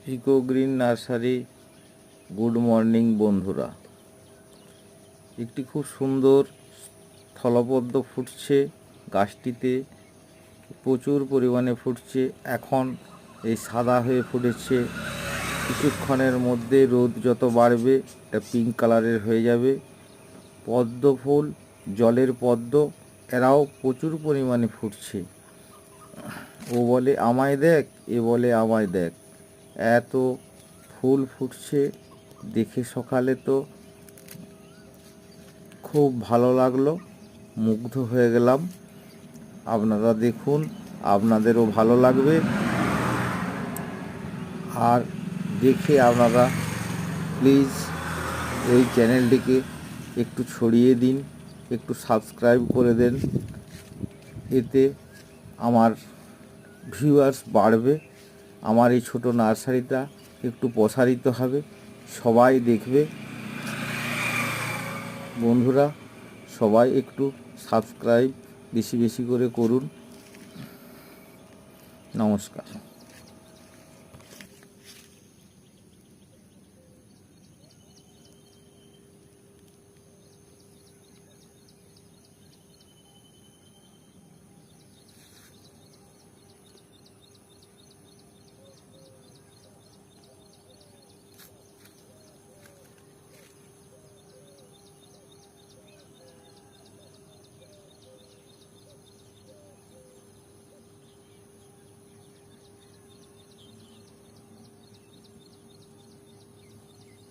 Eco green nursery. Good morning বন্ধুরা। একটি খুব সুন্দর স্থলপদ্ম ফুটছে গাছটিতে, প্রচুর পরিমাণে ফুটছে। এখন এই সাদা হয়ে ফুটেছে, কিছুক্ষণের মধ্যে রোদ যত বাড়বে এটা পিঙ্ক কালারের হয়ে যাবে। পদ্ম ফুল, জলের পদ্ম, এরাও প্রচুর পরিমাণে ফুটছে। ও বলে আমায় দেখ, এ বলে আমায় দেখ, এত ফুল ফুটছে দেখে সকালে তো খুব ভালো লাগলো, মুগ্ধ হয়ে গেলাম। আপনারা দেখুন, আপনাদেরও ভালো লাগবে। আর দেখে আপনারা প্লিজ এই চ্যানেলটিকে একটু ছড়িয়ে দিন, একটু সাবস্ক্রাইব করে দেন। এতে আমার ভিউয়ার্স বাড়বে, আমার এই ছোট নার্সারিটা একটু প্রসারিত হবে, সবাই দেখবে। বন্ধুরা সবাই একটু সাবস্ক্রাইব বেশি বেশি করে করুন। নমস্কার।